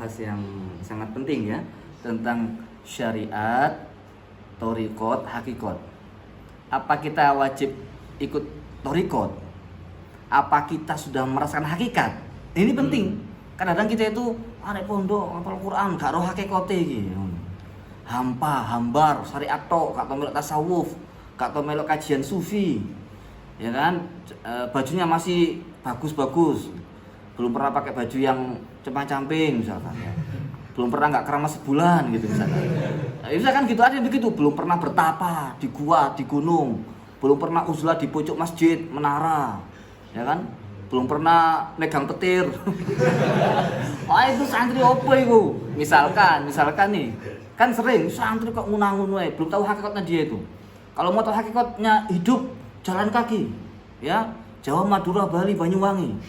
Bahas yang sangat penting ya tentang syariat, thoriqot, hakikot. Apa kita wajib ikut thoriqot? Apa kita sudah merasakan hakikat? Ini penting. Kadang-kadang kita itu arek pondok hafal Quran gak roh hakikate iki. Hambar, syariat tok, gak tau melok tasawuf, gak tau melok kajian sufi. Ya kan? Bajunya masih bagus-bagus. Belum pernah pakai baju yang compang-camping misalkan ya. Belum pernah nggak keramas sebulan gitu misalkan. Misalkan gitu ada yang begitu, belum pernah bertapa di gua, di gunung, belum pernah uzlah di pojok masjid, menara, ya kan? Belum pernah megang petir. Wah itu santri apa itu? Misalkan nih, kan sering santri kok ngunang-ngun wae, belum tahu hakikatnya dia itu. Kalau mau tahu hakikatnya hidup jalan kaki, ya. Jawa, Madura, Bali, Banyuwangi.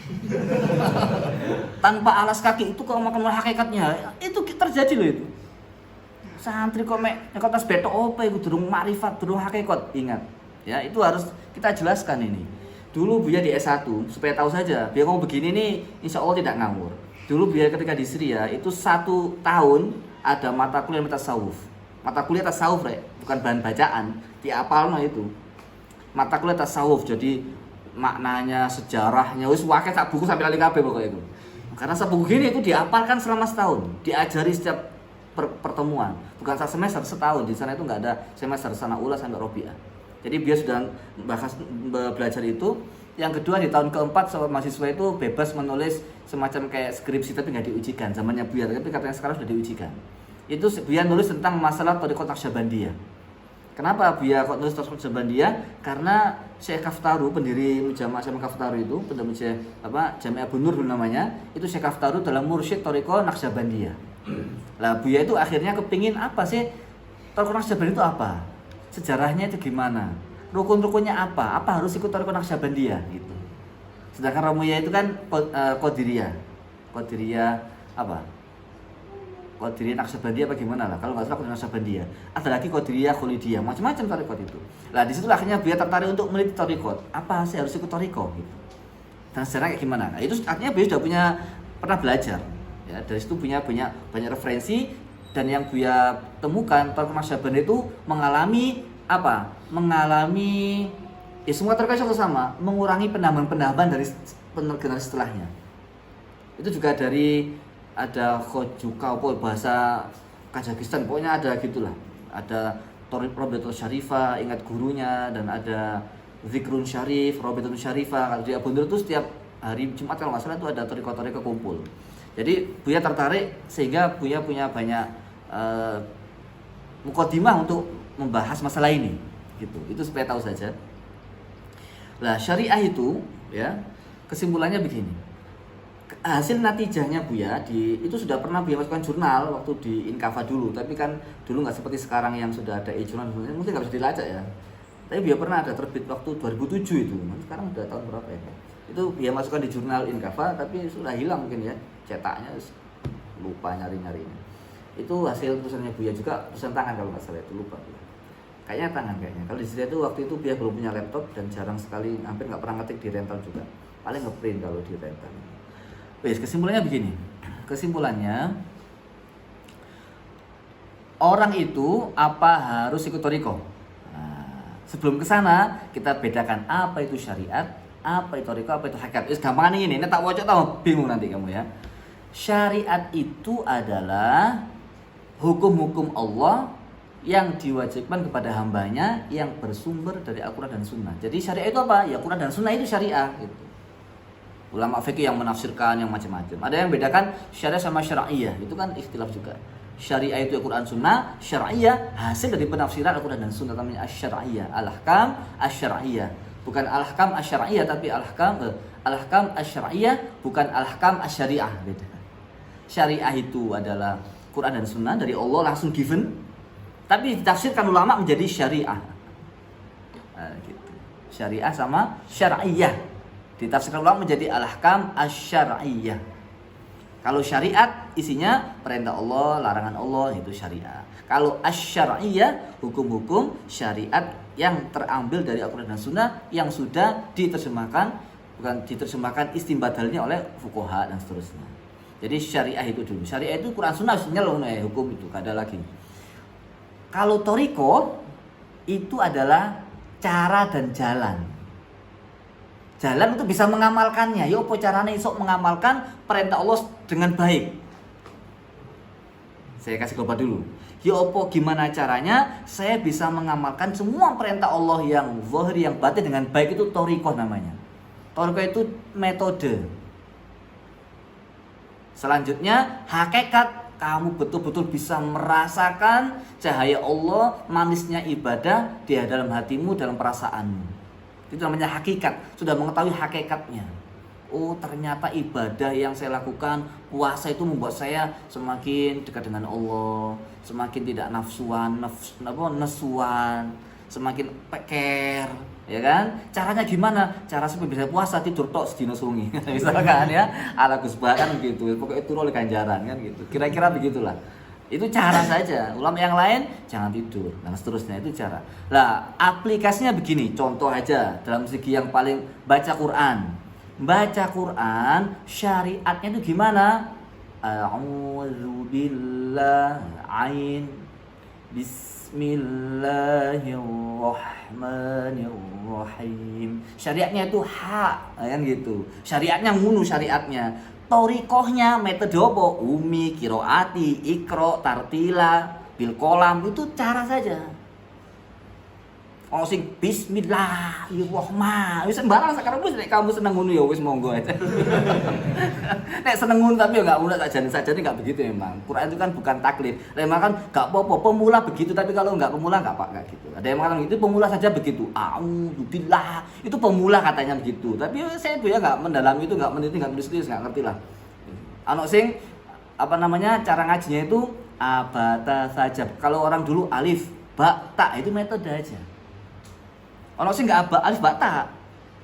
Tanpa alas kaki itu kalau makan hakikatnya itu terjadi loh itu. Santri kok nek tas betok apa itu durung makrifat, durung hakikat. Ingat, ya itu harus kita jelaskan ini. Dulu Buya di S1 supaya tahu saja, biar kamu begini nih insya Allah tidak ngawur. Dulu Buya ketika di Syria itu 1 tahun ada mata kuliah tasawuf. Mata kuliah tasawuf, bukan bahan bacaan, diapalno itu. Mata kuliah tasawuf, jadi maknanya, sejarahnya, wis wae sak buku sampai lali kabeh pokoknya itu. Karena sebuku gini itu dihafalkan selama setahun, diajari setiap pertemuan, bukan satu semester, setahun. Di sana itu nggak ada semester, sana ula sampai robiah. Jadi dia sudah belajar itu. Yang kedua di tahun keempat sobat mahasiswa itu bebas menulis semacam kayak skripsi tapi nggak diujikan. Zamannya Buya, tapi katanya sekarang sudah diujikan. Itu Buya nulis tentang masalah thariqah Naqsyabandiyah. Kenapa Buya kok nulis thariqah Naqsyabandiyah? Karena Syekh Kaftaru, pendiri Mujama' Syekh Kaftaru itu, pendiri Jami' Abu Nur namanya, itu Syekh Kaftaru dalam mursyid thariqah Naqsyabandiyah. Lah Buya itu akhirnya kepingin apa sih thariqah Naqsyabandiyah itu apa? Sejarahnya itu gimana? Rukun-rukunnya apa? Apa harus ikut thariqah Naqsyabandiyah gitu. Sedangkan Romuya itu kan Qadiriyah. Qadiriyah apa? Qadiriyah Naqsyabandiyah apa gimana lah, kalau nggak salah Qadiriyah Naqsyabandiyah. Ada lagi Qadiriyah Khalidiyah, macam-macam thariqat itu. Lah di situ akhirnya Buya tertarik untuk meneliti thariqat. Apa sih harus ikut thariqah gitu. Dan sejarah kayak gimana? Nah, itu artinya Buya sudah pernah belajar. Ya, dari situ punya banyak referensi, dan yang Buya temukan thariqat Naqsyabandiyah itu mengalami apa? Mengalami ya semua thariqat itu sama, mengurangi penambahan-penambahan dari generasi setelahnya. Itu juga dari ada Khojuka apa bahasa Kazakhstan, pokoknya ada gitulah. Ada Robiatul Syarifah, ingat gurunya, dan ada Zikrun Syarif, Robiatul Syarifah. Kalau di Abu Nur itu setiap hari Jumat kalau nggak salah itu ada thariqah kumpul. Jadi Buya tertarik sehingga Buya punya banyak mukadimah untuk membahas masalah ini. Gitu. Itu supaya tahu saja. Lah syariah itu ya kesimpulannya begini. Hasil natijahnya Buya itu sudah pernah Buya masukkan jurnal waktu di Inkafa dulu, tapi kan dulu nggak seperti sekarang yang sudah ada e-jurnal, mungkin nggak bisa dilacak ya. Tapi Buya pernah ada terbit waktu 2007 itu, sekarang udah tahun berapa ya? Itu Buya masukkan di jurnal Inkafa, tapi sudah hilang mungkin ya cetaknya, lupa nyari-nyarinya. Itu hasil tulisannya Buya juga, tulisan tangan kalau nggak salah itu, lupa. Kayaknya tangan kayaknya. Kalau di sini itu waktu itu Buya belum punya laptop dan jarang sekali, hampir nggak pernah ngetik di rental juga. Paling ngeprint kalau di rental. Wes, kesimpulannya begini. Kesimpulannya orang itu apa harus ikut thariqah? Nah, sebelum ke sana kita bedakan apa itu syariat, apa itu thariqah, apa itu hakikat. Wes gampang ini tak wocok tau bingung nanti kamu ya. Syariat itu adalah hukum-hukum Allah yang diwajibkan kepada hambanya yang bersumber dari Al-Quran dan Sunnah. Jadi syariat itu apa? Ya Quran dan Sunnah itu syariah gitu. Ulama fikih yang menafsirkan yang macam-macam. Ada yang bedakan syariah sama syar'iyah, itu kan ikhtilaf juga. Syariah itu Al-Quran Sunnah, syar'iyah hasil dari penafsiran Al-Quran dan Sunnah, namanya asy-syar'iyah, al-ahkam asy-syar'iyah. Bukan al-ahkam asy-syar'iyah tapi al-ahkam asy-syar'iyah, bukan al-ahkam asy-syariah gitu. Syariah itu adalah Quran dan Sunnah dari Allah langsung given, tapi ditafsirkan ulama menjadi syariah. Nah, gitu. Syariah sama syar'iyah ditafsirkan ulama menjadi al-ahkam asy-syar'iyyah. Kalau syariat isinya perintah Allah, larangan Allah, itu syariat. Kalau asy-syar'iyyah hukum-hukum syariat yang terambil dari Al-Quran dan Sunnah yang sudah diterjemahkan, bukan diterjemahkan istinbat dalilnya oleh fuqaha dan seterusnya. Jadi syariah itu dulu. Syariah itu Quran Sunnah nyelong hukum itu, gak ada lagi. Kalau toriko itu adalah cara dan jalan. Jalan untuk bisa mengamalkannya. Ya apa caranya isok mengamalkan perintah Allah dengan baik. Saya kasih global dulu. Ya apa gimana caranya saya bisa mengamalkan semua perintah Allah yang zahir yang batin dengan baik, itu toriko namanya. Toriko itu metode. Selanjutnya hakikat, kamu betul-betul bisa merasakan cahaya Allah, manisnya ibadah di dalam hatimu, dalam perasaanmu. Itu namanya hakikat, sudah mengetahui hakikatnya. Oh ternyata ibadah yang saya lakukan, puasa itu membuat saya semakin dekat dengan Allah, semakin tidak nesuan, semakin peker, ya kan? Caranya gimana? Cara supaya bisa puasa tidur tok sedina sungi, misalkan ya, ala Gus Bah kan gitu. Pokoknya itu oleh ganjaran kan gitu. Kira-kira begitulah. Itu cara saja. Ulama yang lain jangan tidur dan seterusnya, itu cara. Lah aplikasinya begini, contoh aja dalam segi yang paling baca Quran. Baca Quran, syariatnya itu gimana? A'udzubillahi Bismillahirrahmanirrahim. Syariatnya itu kan gitu. Syariatnya ngunu syariatnya. Torikohnya metode apa? Umi, kiroati, ikro, tartila, bil kolam, itu cara saja. Ono sing bismillahirrahmanirrahim. Wis sembarang sekarang wis nek kamu seneng ngono ya wis monggo aja. Nek seneng ngono tapi ya enggak ulah sajane enggak begitu memang. Quran itu kan bukan taklid. Memang kan enggak apa-apa pemula begitu, tapi kalau enggak pemula enggak apa-apa gitu. Ada yang mengatakan itu pemula saja begitu. A'udzubillah. Itu pemula katanya begitu. Tapi saya ya enggak mendalami itu, enggak meneliti, enggak tulis-tulis, enggak ngerti lah. Ono sing apa namanya cara ngajinya itu abata saja. Kalau orang dulu alif, ba, ta itu metode aja. Ono sing enggak alif ba ta.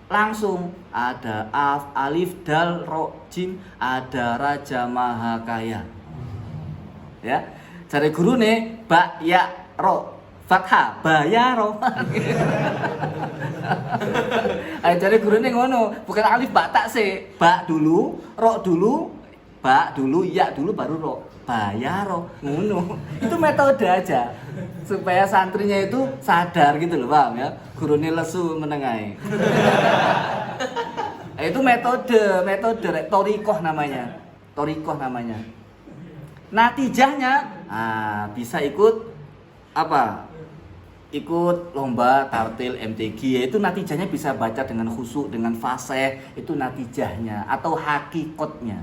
Langsung ada alif dal ro jim, ada Raja Maha Kaya. Ya. Cari gurune ba ya ro fathah bayaro. Ayo cari gurune ngono, bukan alif ba ta sih. Ba dulu, ro dulu, ba dulu, ya dulu baru ro. Bayaro ngono. Itu metode aja. Supaya santrinya itu sadar gitu loh, paham ya? Gurune lesu menengai. Itu metode torikoh namanya. Natijahnya bisa ikut apa? Ikut lomba tartil MTQ, yaitu natijahnya bisa baca dengan khusyuk, dengan fasih, itu natijahnya atau hakikatnya.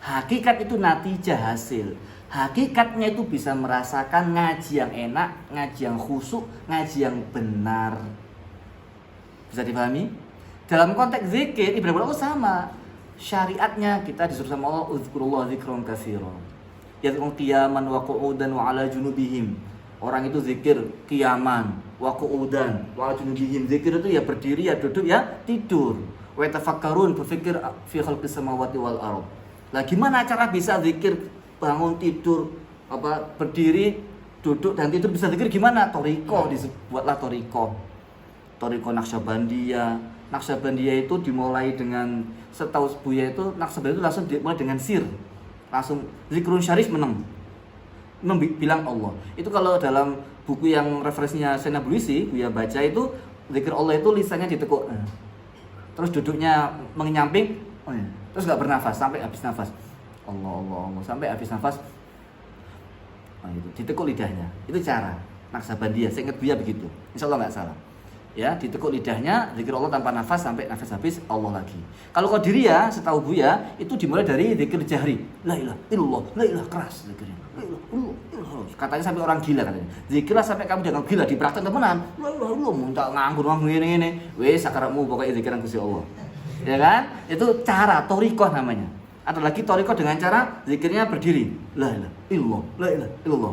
Hakikat itu natijah hasil. Hakikatnya itu bisa merasakan ngaji yang enak, ngaji yang khusyuk, ngaji yang benar. Bisa dipahami? Dalam konteks zikir, ibadah Allah sama. Syariatnya kita disuruh sama Allah, uzkurullah zikron katsiran. Yad'u qiyaman wa qu'udan wa 'ala junubihim. Orang itu zikir qiyaman wa qu'udan wa 'ala junubihim. Zikir itu ya berdiri, ya duduk, ya tidur. Wa tafakkarun, berpikir fi khalqis samawati wal ardh. Lah gimana cara bisa zikir bangun tidur, berdiri, duduk dan tidur bisa zikir gimana? Toriko, dibuatlah toriko Naqsyabandiyah. Naqsyabandiyah itu dimulai dengan, setahu Buya itu Naqsyabandiyah itu langsung dimulai dengan sir, langsung zikrun syarif bilang Allah. Itu kalau dalam buku yang referensinya Sayyidina Buluisi, Buya baca itu zikir Allah itu lisannya ditekuk, terus duduknya menyamping, terus nggak bernafas sampai habis nafas. Allah sampai habis nafas. Itu ditekuk lidahnya. Itu cara Naqsyabandiyah. Saya ingat Buya begitu. Insyaallah nggak salah. Ya, ditekuk lidahnya, zikir Allah tanpa nafas sampai nafas habis, Allah lagi. Kalau Qadiriyah, setahu Buya, itu dimulai dari zikir jahri. La ilaha illallah, la ilaha keras zikirnya. La ilaha illallah. Katanya sampai orang gila katanya. Zikirlah sampai kamu jangan gila, dipraktek temenan. La ilaha illallah, muntah nganggur ngene-ngene. Wis sakaratmu pokoknya zikiran Gusti Allah. Ya kan? Itu cara torikoh namanya. Ada lagi toriko dengan cara zikirnya berdiri. La ilaha illallah, la ilaha illallah.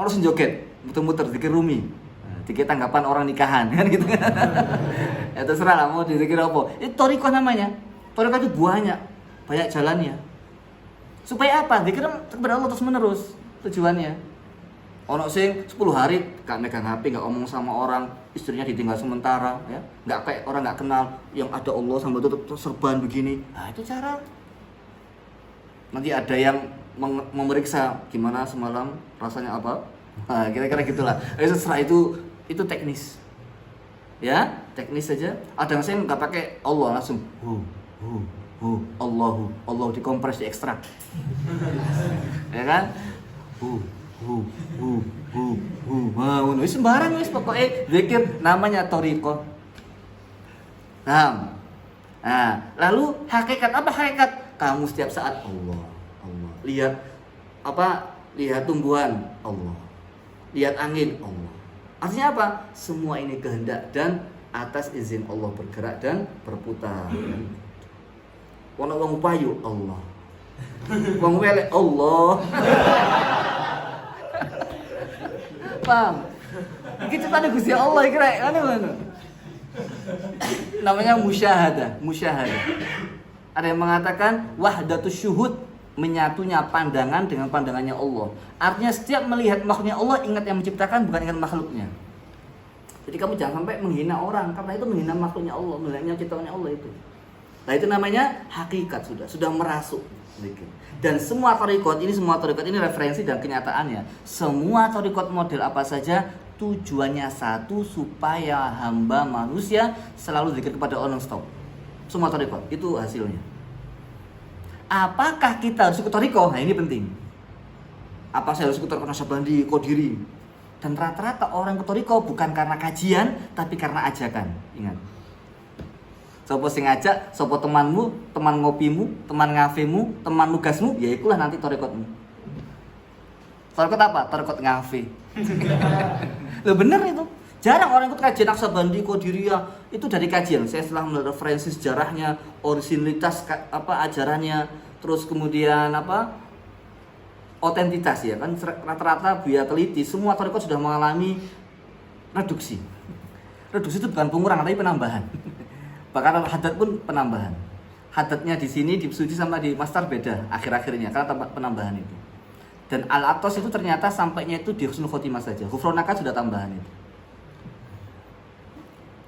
Orang sing joget, muter-muter zikir rumi. Dikit tanggapan orang nikahan kan gitu. Ya terserah lah mau dizikir apa. Itu toriko namanya. Toriko itu banyak jalannya. Supaya apa? Zikir kepada Allah terus menerus tujuannya. Ono sing 10 hari gak megang HP, gak ngomong sama orang, istrinya ditinggal sementara, ya. Gak kayak orang gak kenal yang ada Allah sambil tutup serban begini. Nah, itu cara Nanti ada yang memeriksa gimana semalam rasanya apa. Nah, kira-kira gitulah. Setelah itu teknis. Ya, teknis saja. Ada yang saya nggak pakai Allah langsung. Allah dikompres, diekstrak. Ya kan? Wis sembarang wis pokoknya zikir namanya thariqah. Nah, lalu hakikat apa hakikat? Kamu setiap saat Allah. Lihat apa? Lihat tumbuhan Allah. Lihat angin Allah. Artinya apa? Semua ini kehendak dan atas izin Allah bergerak dan berputar. Ono wong payu Allah. Wong welek Allah. Paham? Iki ciptane Gusti Allah iki rek, ngono. Namanya musyahadah. Ada yang mengatakan wahdatus syuhud, menyatunya pandangan dengan pandangannya Allah. Artinya setiap melihat makhluknya Allah, ingat yang menciptakan, bukan ingat makhluknya. Jadi kamu jangan sampai menghina orang, karena itu menghina makhluknya Allah, menghina ciptaannya Allah itu. Nah itu namanya hakikat, sudah merasuk. Dan semua thariqat ini referensi dan kenyataannya. Semua thariqat model apa saja tujuannya satu, supaya hamba manusia selalu zikir kepada Allah non-stop. Semua thariqat itu hasilnya. Apakah kita harus ikut thariqah? Nah ini penting. Apa saya harus ikut thariqah Naqsyabandi, Qadiri? Dan rata-rata orang ikut thariqah bukan karena kajian, tapi karena ajakan. Ingat. Sopo sing ngajak, sopo temanmu, teman ngopimu, teman ngafemu, teman nugasmu, ya ikulah nanti thariqatmu. Thariqat apa? Thariqat ngafe. Loh bener itu. Jarang orang ikut kajian Naqsyabandi, Qadiriyah itu dari kajian. Saya setelah melihat referensi sejarahnya, originalitas ajarannya, terus kemudian otentitas ya kan, rata-rata biar teliti semua thariqat sudah mengalami reduksi. Reduksi itu bukan pengurangan tapi penambahan. Bahkan hadat pun penambahan. Hadatnya di sini di Suci sama di Mastar beda akhir-akhirnya karena penambahan itu. Dan al-atos itu ternyata sampainya itu di husnul khotimah saja. Ghufranaka sudah tambahan itu.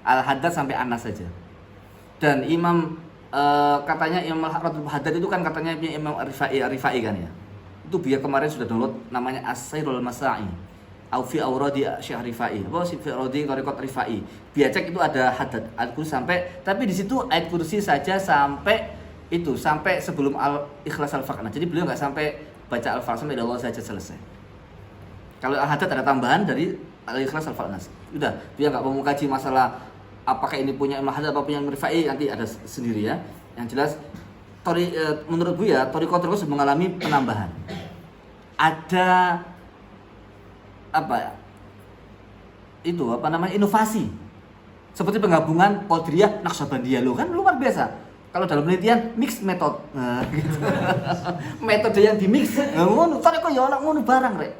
Al-haddad sampai anas saja. Dan Imam katanya Imam al-haddad itu kan katanya Imam Rifai kan ya. Itu biar kemarin sudah download namanya As-Sairul Masa'i. Aufi Auradi Syekh Rifai. Apa sih Auradi Thariqat Rifai. Biar cek itu ada haddad al-kursi sampai, tapi di situ ayat kursi saja sampai sebelum al-ikhlas al-falaq. Jadi beliau enggak sampai baca al-falaq sampai Allah saja selesai. Kalau al-haddad ada tambahan dari al-ikhlas al-falaq. Udah, dia enggak mau kaji masalah apakah ini punya Imam Haddad apa punya Imam Rifai, nanti ada sendiri ya. Yang jelas menurut Buya thariqat terus mengalami penambahan. Ada inovasi. Seperti penggabungan Qadiriyah Naqsyabandiyah loh kan luar biasa. Kalau dalam penelitian mix method. Nah, gitu. Metode yang di mix. Nah, ngono, thariqat ya ana ngono barang rek.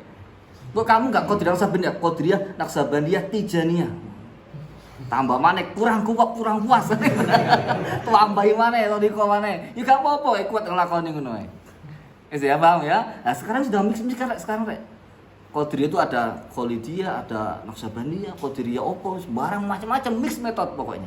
Kok kamu enggak Qadiriyah Naqsyabandiyah, Qadiriyah Naqsyabandiyah Tijaniyah. Tambah maneh kurang puas. Tambahi maneh thariqah maneh. Ya gak apa-apa kuat nglakoni ngono ae. Wis ya paham ya. Nah, sekarang sudah mix sekarang rek. Qadiriyah itu ada Khalidiyah, ada Naqsyabandiyah, Qadiriyah opo, barang macam-macam mix metode pokoknya.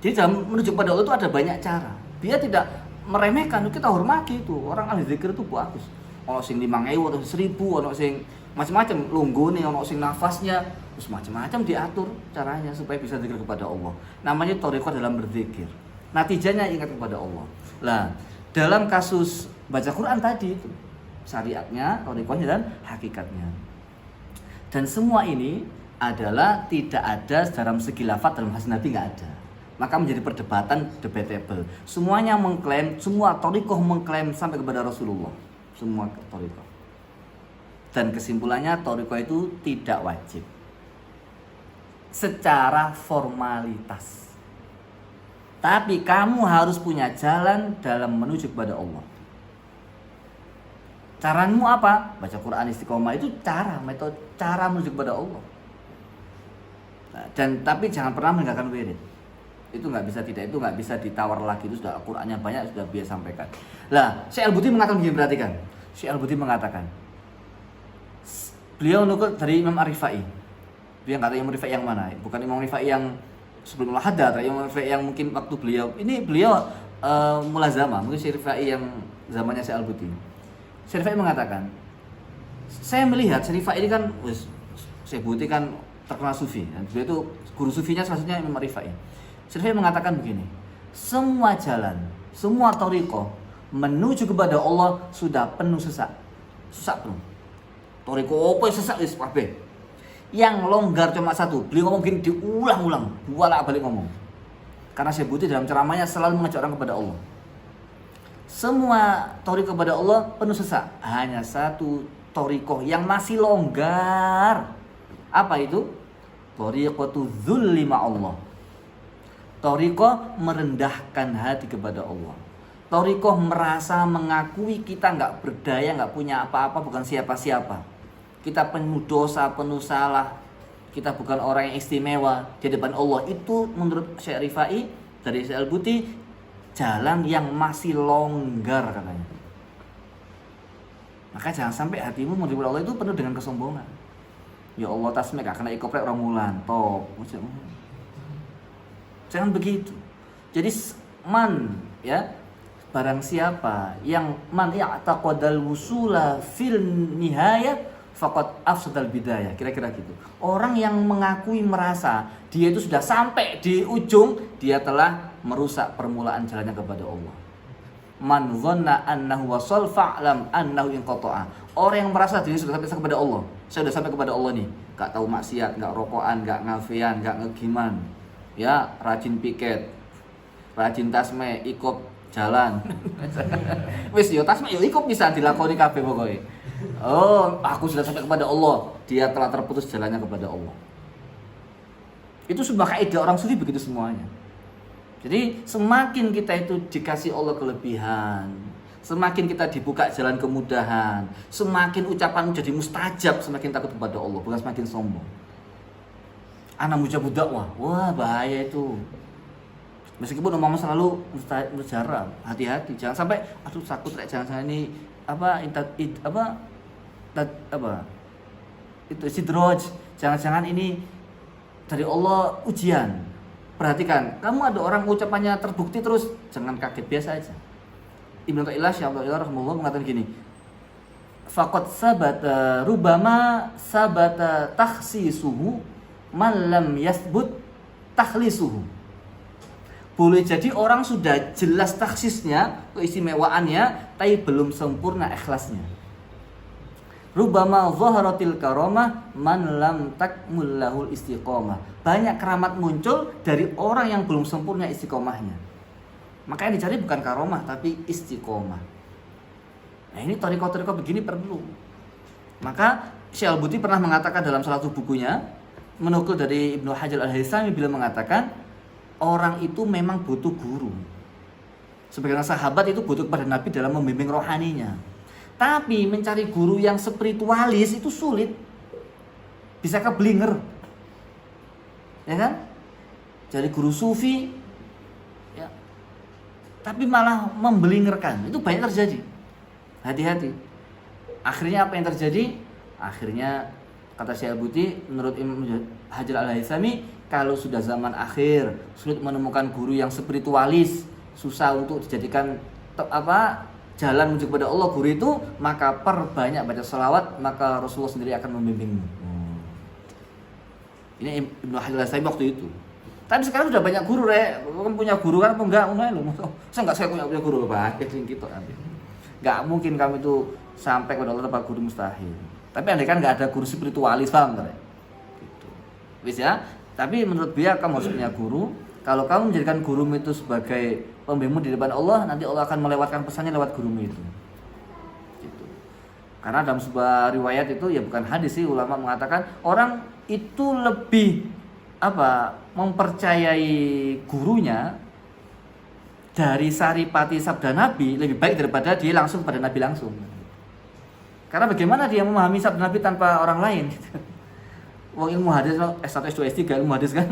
Jadi dalam menuju pada Allah itu ada banyak cara. Dia tidak meremehkan, kita hormati itu. Orang ahli zikir itu bagus. Ono sing 5.000, ono 1.000, ono sing macam-macam lunggone, ono sing nafasnya, terus macam-macam diatur caranya supaya bisa zikir kepada Allah. Namanya thariqah dalam berzikir. Natijanya ingat kepada Allah. Lah, dalam kasus baca Quran tadi itu syariatnya, thariqahnya dan hakikatnya. Dan semua ini adalah tidak ada dalam segi lafaz dalam hadis Nabi enggak ada. Maka menjadi perdebatan debatable. Semuanya mengklaim, semua thariqah mengklaim sampai kepada Rasulullah. Semua thariqah. Dan kesimpulannya thariqah itu tidak wajib. Secara formalitas. Tapi kamu harus punya jalan dalam menuju kepada Allah. Caramu apa? Baca Quran istiqomah itu metode cara menuju kepada Allah. Nah, tapi jangan pernah meninggalkan wirid. Itu nggak bisa ditawar lagi, itu sudah Qurannya banyak sudah biasa sampaikan. Lah, Syekh Al-Buti mengatakan begini, perhatikan. Syekh Al-Buti mengatakan beliau nukul dari Imam Ar-Rifai. Dia nggak tahu Imam Rifai yang mana, bukan Imam Rifai yang sebelum Al-Haddad, Imam Rifai yang mungkin waktu beliau mulazamah, mungkin Syekh Rifai yang zamannya Syekh Al-Buti. Syekh Rifai mengatakan, saya melihat Syekh Rifai ini kan, Syekh Buti kan terkenal sufi, dan beliau itu guru sufinya salah satunya Imam Rifai. Syekh Rifai mengatakan begini, semua jalan, semua thariqah menuju kepada Allah sudah penuh sesak penuh. Thariqah apa yang sesak wis kabeh. Yang longgar cuma satu. Beliau ngomong gini diulang-ulang, bolak-balik ngomong. Karena Syekh Buti dalam ceramahnya selalu mengajak orang kepada Allah. Semua thariqah kepada Allah penuh sesak. Hanya satu thariqah yang masih longgar. Apa itu? Thariqatu dzulli ma'allah. Thariqah merendahkan hati kepada Allah. Thariqah merasa mengakui kita nggak berdaya, nggak punya apa-apa, bukan siapa-siapa. Kita penuh dosa, penuh salah. Kita bukan orang yang istimewa di depan Allah. Itu menurut Syekh Rifai dari Syekh Al-Buti jalan yang masih longgar katanya. Maka jangan sampai hatimu menuju Allah itu penuh dengan kesombongan. Ya Allah tasmek gak kena ikoprek orang mulan top. Jangan begitu. Jadi barang siapa yang man ya'taqadal wusula fil nihayah faqad afsadal bidayah, kira-kira gitu. Orang yang mengakui merasa dia itu sudah sampai di ujung, dia telah merusak permulaan jalannya kepada Allah. Man dhanna annahu wasal fa'lam annahu inqata'a. Orang yang merasa diri sudah sampai kepada Allah. Saya sudah sampai kepada Allah nih. Enggak tahu maksiat, enggak rokokan, enggak ngafean, enggak ngegiman. Ya, rajin piket. Rajin tasme, ikop jalan. Wis yo tasme yo ikop bisa dilakoni kabeh pokoke. Oh, aku sudah sampai kepada Allah. Dia telah terputus jalannya kepada Allah. Itu sebuah kaidah orang sufi begitu semuanya. Jadi semakin kita itu dikasih Allah kelebihan, semakin kita dibuka jalan kemudahan, semakin ucapan jadi mustajab, semakin takut kepada Allah, bukan semakin sombong. Anak mujabud dakwah, wah bahaya itu. Meskipun umama selalu mujarab, hati-hati, jangan sampai aduh takut jangan ini itu sidraj, jangan-jangan ini dari Allah ujian. Perhatikan, kamu ada orang ucapannya terbukti terus, jangan kaget, biasa aja. Ibnu Ta'ilah Syaikhullah rahimahullah mengatakan gini, faqad sabata rubama sabata takhsisuhu man lam yasbut takhlisuhu. Boleh jadi orang sudah jelas taksisnya, keistimewaannya, tapi belum sempurna ikhlasnya. Rubama zaharatil karamah man lam takmul lahul istiqomah. Banyak keramat muncul dari orang yang belum sempurna istiqomahnya. Maka yang dicari bukan karomah tapi istiqomah. Nah ini thariqah-thariqah begini perlu. Maka Syekh Al-Buti pernah mengatakan dalam salah satu bukunya, menukil dari Ibnu Hajar Al-Haythami, beliau mengatakan orang itu memang butuh guru. Sebagian sahabat itu butuh kepada Nabi dalam membimbing rohaninya. Tapi mencari guru yang spiritualis itu sulit. Bisa keblinger. Ya kan? Cari guru sufi ya. Tapi malah membelingerkan. Itu banyak terjadi. Hati-hati. Akhirnya apa yang terjadi? Akhirnya kata Syekh Al-Buti, menurut Imam Hajar Al-Haythami, kalau sudah zaman akhir, sulit menemukan guru yang spiritualis, susah untuk dijadikan jalan menuju kepada Allah guru itu, maka perbanyak baca selawat, maka Rasulullah sendiri akan membimbingmu. Ini Ibnu Hajar Al-Haythami waktu itu. Tapi sekarang sudah banyak guru, kamu punya guru kan apa enggak? Saya punya guru, baik gitu nanti. Enggak mungkin kamu itu sampai kepada Allah tanpa guru, mustahil. Tapi andai kan enggak ada guru spiritualis, paham enggak? Gitu. Wis ya. Tapi menurut dia kamu harus punya guru. Kalau kamu menjadikan gurumu itu sebagai pembimbing di depan Allah, nanti Allah akan melewatkan pesannya lewat gurumu itu. Gitu. Karena dalam sebuah riwayat itu, ya bukan hadis sih, ulama mengatakan orang itu lebih mempercayai gurunya dari saripati sabda Nabi lebih baik daripada dia langsung pada Nabi langsung. Karena bagaimana dia memahami sabda Nabi tanpa orang lain? Wong ilmu hadis S1, S2, S3 ilmu hadis kan.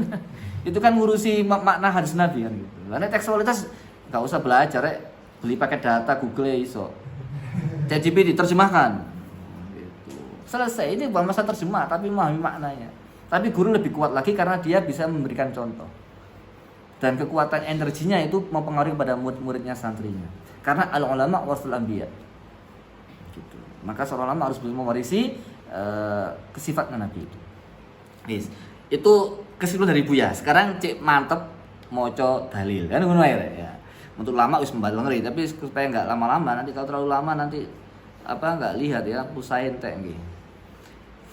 Itu kan ngurusi makna hadis Nabi kan gitu. Karena tekstualitas enggak usah belajar, beli paket data Google iso. ChatGPT diterjemahkan. Gitu. Selesai, ini bukan masalah terjemah tapi memahami maknanya. Tapi guru lebih kuat lagi karena dia bisa memberikan contoh. dan kekuatan energinya itu mempengaruhi pada murid-muridnya, santrinya. Karena al-ulama warasatul anbiya. Gitu. Maka seorang ulama harus mewarisi kesifatan Nabi itu. Yes. Itu kesimpulan dari Buya. Sekarang cek mantep moco dalil. Kan ngono ya. Untuk lama wis ngeri, tapi supaya enggak lama-lama, nanti kalau terlalu lama nanti enggak lihat ya, usahain teh nggih.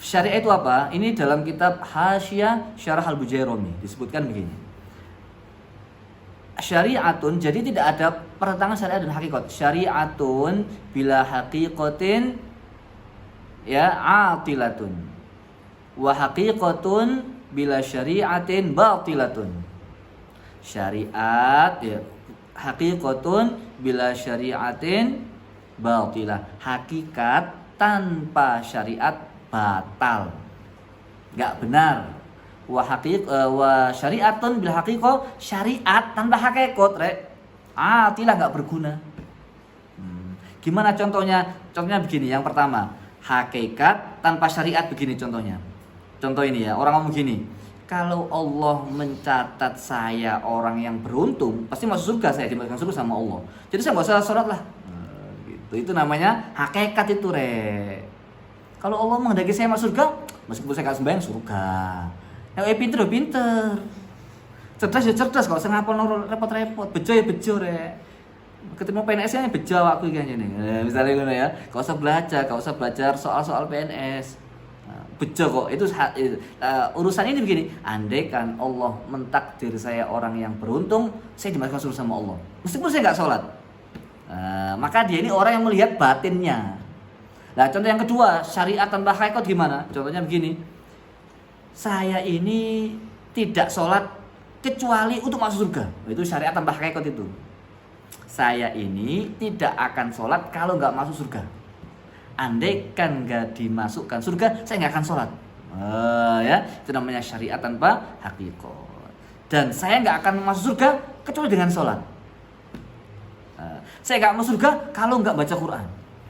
Syariah itu apa? Ini dalam kitab Hasyiah Syarah Al-Bujairami disebutkan begini. Syariatun, jadi tidak ada pertentangan syariat dan hakikat. Syariatun bila haqiqatin ya atilatun. Wa haqiqatun bila syariatin batilatun. Syariat ya haqiqatun bila syariatin batilah. Hakikat tanpa syariat batal, nggak benar. Wa syariatun bil haqiqah, syariat tanpa hakikat atilah, nggak berguna. Gimana contohnya? Contohnya begini. Yang pertama, hakikat tanpa syariat begini contohnya. Contoh ini ya, orang ngomong gini, kalau Allah mencatat saya orang yang beruntung, pasti masuk surga, saya dimasukkan surga sama Allah. Jadi saya nggak usah sholat lah. Gitu. Itu namanya hakikat itu Kalau Allah menghendaki saya masuk surga, meskipun saya nggak sembahyang surga. Yang pinter ya pinter, cerdas ya cerdas, kalau saya ngapal repot-repot, bejo ya bejo Ketemu PNS-nya bejo aku kayaknya nih. Misalnya gitu ya, kalau usah belajar soal-soal PNS. Bejo kok. Itu urusan ini begini. Andai kan Allah mentakdir saya orang yang beruntung, saya dimasukkan surga sama Allah. Meskipun saya nggak sholat. Maka dia ini orang yang melihat batinnya. Nah, contoh yang kedua, syariat tanpa hakikat gimana? Contohnya begini. Saya ini tidak sholat kecuali untuk masuk surga. Itu syariat tanpa hakikat itu. Saya ini tidak akan sholat kalau nggak masuk surga. Andai kan nggak dimasukkan surga, saya nggak akan sholat. Ya, itu namanya syariat tanpa hakikat. Dan saya nggak akan masuk surga kecuali dengan sholat. Saya nggak masuk surga kalau nggak baca Quran.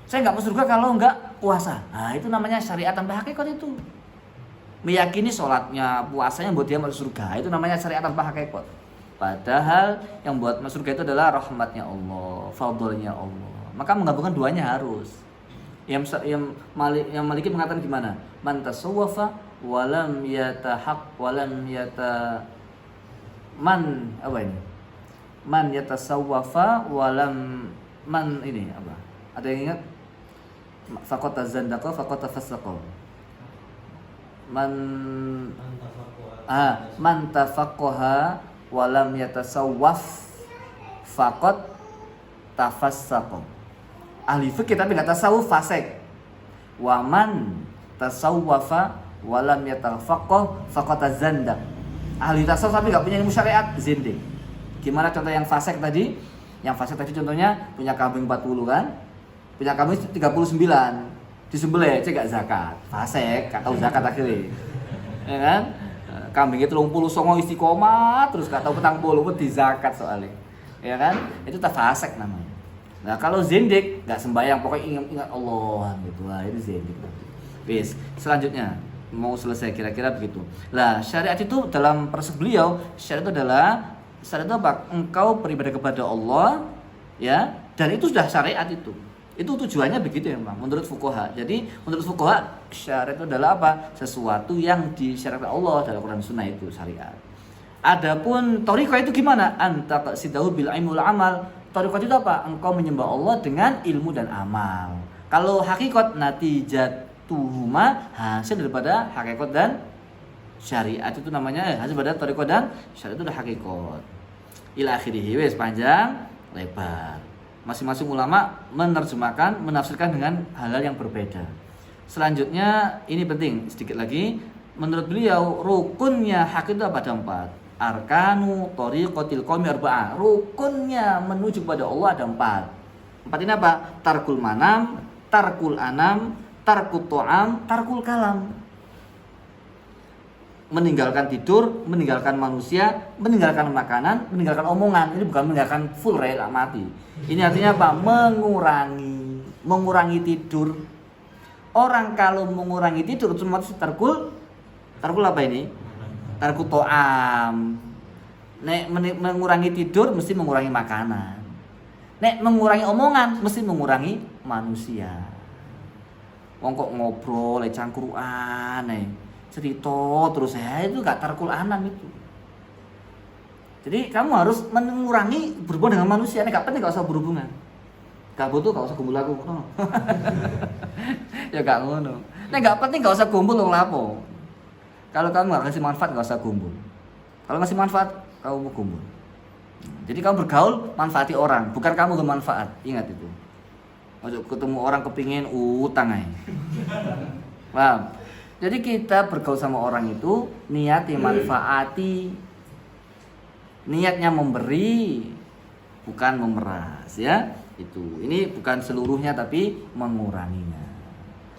Saya nggak masuk surga kalau nggak puasa. Nah, itu namanya syariat tanpa hakikat itu. Meyakini sholatnya, puasanya buat dia masuk surga. Itu namanya syariat tanpa hakikat. Padahal yang buat masuk surga itu adalah rahmatnya Allah, fadlnya Allah. Maka menggabungkan duanya harus. Yang Maliki mengatakan gimana? Man tasawwafa walam Man yatasawwafa walam man ini apa? Ada yang ingat? Faqata zandaqa faqata fasaqa. Man tafaqqaha wa lam yatasawwaf faqat tafassaqa. Ahli fikih tapi enggak tasawuf fasik. Wa man tasawwafa wa lam yatafaqqah faqat zandaq. Ahli tasawuf tapi enggak punya ilmu syariat, zindik. Gimana contoh yang fasik tadi? Yang fasik tadi contohnya punya kambing 40 kan? Punya kambing 39, disembelih cek gak zakat, fasik, gak tahu zakat akhirnya, ya kan? Kambing itu 30 songo istiqomah, terus gak tahu petang puluh pun di zakat soalnya, ya kan? Itu tak fasik namanya. Nah kalau zindik gak sembahyang, pokoknya ingat Allah gitu lah, itu zindik. Bis, selanjutnya mau selesai kira-kira begitu. Lah syariat itu dalam persepsi beliau, syariat itu apa? Engkau beribadah kepada Allah, ya, dan itu sudah syariat itu. Itu tujuannya begitu ya Bang, menurut fuqaha. Jadi menurut fuqaha syariat itu adalah apa? Sesuatu yang disyariatkan Allah dalam Quran Sunnah itu syariat. Adapun thariqah itu gimana? Anta qasidahu bil ilmi wal amal. Thariqah itu apa? Engkau menyembah Allah dengan ilmu dan amal. Kalau hakikat natijatuhuma, hasil daripada hakikat dan syariat itu namanya hasil daripada thariqah dan syariat itu adalah hakikat. Ila akhirih, wes panjang lebar. Masing-masing ulama menerjemahkan, menafsirkan dengan hal-hal yang berbeda. Selanjutnya ini penting sedikit lagi. Menurut beliau rukunnya hak itu ada 4. Arkanu thariqatil qaumi arba'ah. Rukunnya menuju kepada Allah ada 4. 4 ini apa? Tarkul manam, tarkul anam, tarkut to'am, tarkul kalam. Meninggalkan tidur, meninggalkan manusia, meninggalkan makanan, meninggalkan omongan. Ini bukan meninggalkan full mati. Ini artinya apa? Mengurangi tidur. Orang kalau mengurangi tidur otomatis tarkul apa ini? Tarkul to'am. Nek mengurangi tidur mesti mengurangi makanan. Nek mengurangi omongan mesti mengurangi manusia. Wong kok ngobrol, cangkruan, cerita terus itu gak tarkulanan itu. Jadi kamu harus mengurangi berhubungan dengan manusia. Nek gak penting gak usah berhubungan. Gak butuh gak usah kumpul aku. Ya gak ngono. Nek gak penting gak usah kumpul wong lapo. Kalau kamu gak kasih manfaat gak usah kumpul. Kalau ngasih manfaat kamu mau kumpul. Jadi kamu bergaul manfaati orang, bukan kamu bermanfaat. Ingat itu. Masuk ketemu orang kepingin utang aja. Paham? Jadi kita bergaul sama orang itu niatnya manfaati, niatnya memberi, bukan memeras ya. Itu. Ini bukan seluruhnya tapi menguranginya.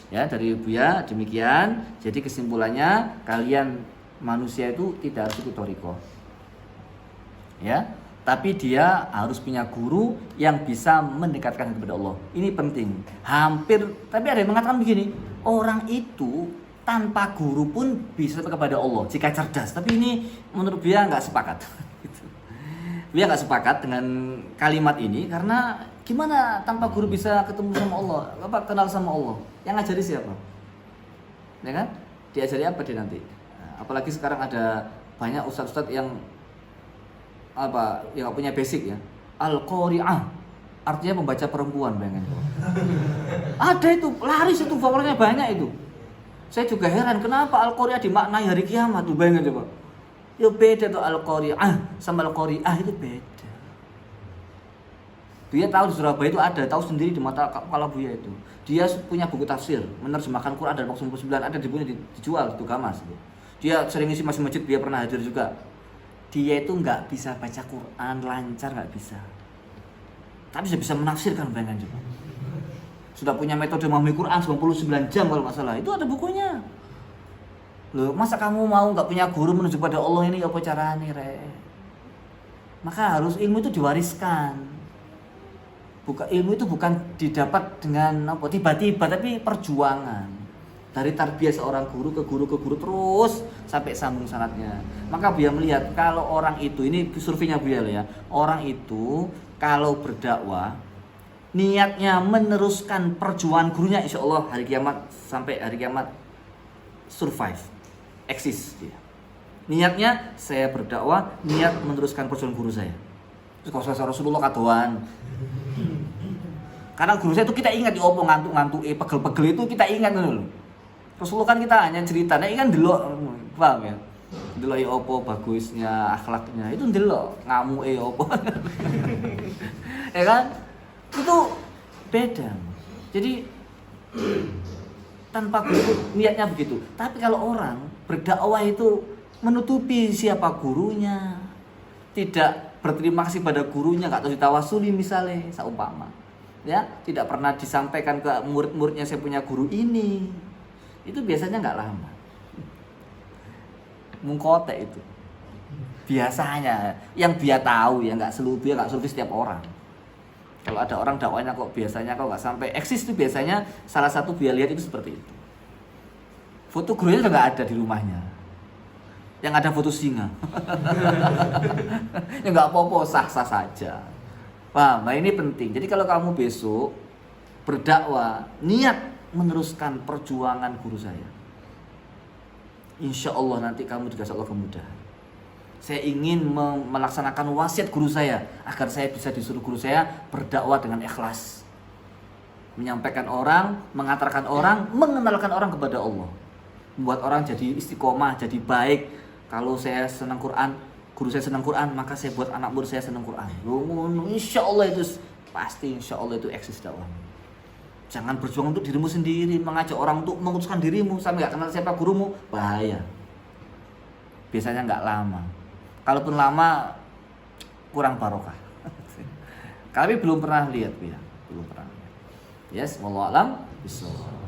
Ya, dari Buya demikian. Jadi kesimpulannya kalian manusia itu tidak harus ikut thariqah. Ya, tapi dia harus punya guru yang bisa mendekatkan kepada Allah. Ini penting. Hampir, tapi ada yang mengatakan begini, orang itu tanpa guru pun bisa kepada Allah jika cerdas. Tapi ini menurut dia nggak sepakat. Dia nggak sepakat dengan kalimat ini karena gimana tanpa guru bisa ketemu sama Allah, apa kenal sama Allah? Yang ngajari siapa? Ya kan? Diajari apa dia nanti? Apalagi sekarang ada banyak ustadz-ustadz yang yang punya basic ya. Al-Qari'ah artinya pembaca perempuan, bayangin. Ada itu, laris itu, followernya banyak itu. Saya juga heran kenapa Al-Qari'ah dimaknai hari kiamat tuh, bayangin coba. Ya beda tuh Al-Qari'ah sama Al-Qari'ah itu beda. Dia tahu di Surabaya itu ada, tahu sendiri di mata kepala Buya itu. Dia punya buku tafsir, menerjemahkan Quran dan maksud 9 ada di bukunya dijual di Gamas. Dia sering isi masjid, dia pernah hadir juga. Dia itu nggak bisa baca Quran lancar, nggak bisa. Tapi dia bisa menafsirkan, bayangkan coba. Sudah punya metode memahami Quran 99 jam kalau nggak salah. Itu ada bukunya. Loh, masa kamu mau nggak punya guru menuju pada Allah ini apa caranya, Re? Maka harus ilmu itu diwariskan. Ilmu itu bukan didapat dengan apa tiba-tiba, tapi perjuangan. Dari tarbiyah seorang guru ke guru ke guru terus sampai sambung sanadnya. Maka Buya melihat kalau orang itu, ini surveinya Buya ya, orang itu kalau berdakwah niatnya meneruskan perjuangan gurunya, insya Allah hari kiamat sampai hari kiamat survive, eksis dia. Niatnya saya berdakwah, niat meneruskan perjuangan guru saya. Terus kalau saya Rasulullah kadoan. Karena guru saya itu kita ingat di opo ngantuk-ngantuk, pegel-pegel itu kita ingat dulu. Rasulullah kan kita hanya cerita, nah ini kan delok, paham ya? Delok opo bagusnya, akhlaknya, itu delok ngamu opo. Ya kan? Itu beda. Jadi tanpa guru niatnya begitu. Tapi kalau orang berdakwah itu menutupi siapa gurunya, tidak berterima kasih pada gurunya, nggak tahu ditawasuli misalnya, seumpama, ya tidak pernah disampaikan ke murid-muridnya saya punya guru ini, itu biasanya nggak lama. Mungkotek itu biasanya yang dia tahu ya, nggak seluruh dia, nggak seluruh setiap orang. Kalau ada orang dakwanya kok biasanya kok nggak sampai eksis, itu biasanya salah satu dia lihat itu seperti itu. Foto gurunya udah nggak ada di rumahnya, yang ada foto singa. Ya nggak apa-apa, sah-sah saja. Paham? Nah ini penting. Jadi kalau kamu besok berdakwah, niat meneruskan perjuangan guru saya, insya Allah nanti kamu dikasih Allah kemudahan. Saya ingin melaksanakan wasiat guru saya agar saya bisa disuruh guru saya berdakwah dengan ikhlas, menyampaikan orang, mengantarkan orang, mengenalkan orang kepada Allah, membuat orang jadi istiqomah, jadi baik. Kalau saya senang Quran, guru saya senang Quran, maka saya buat anak murid saya senang Quran. Insya Allah itu pasti, insya Allah itu eksis dakwah. Jangan berjuang untuk dirimu sendiri, mengajak orang untuk mengutuskan dirimu sampai nggak kenal siapa gurumu, bahaya. Biasanya nggak lama. Kalaupun lama, kurang barokah. Kami belum pernah lihat, ya, belum pernah. Yes, wallahu a'lam bishawab.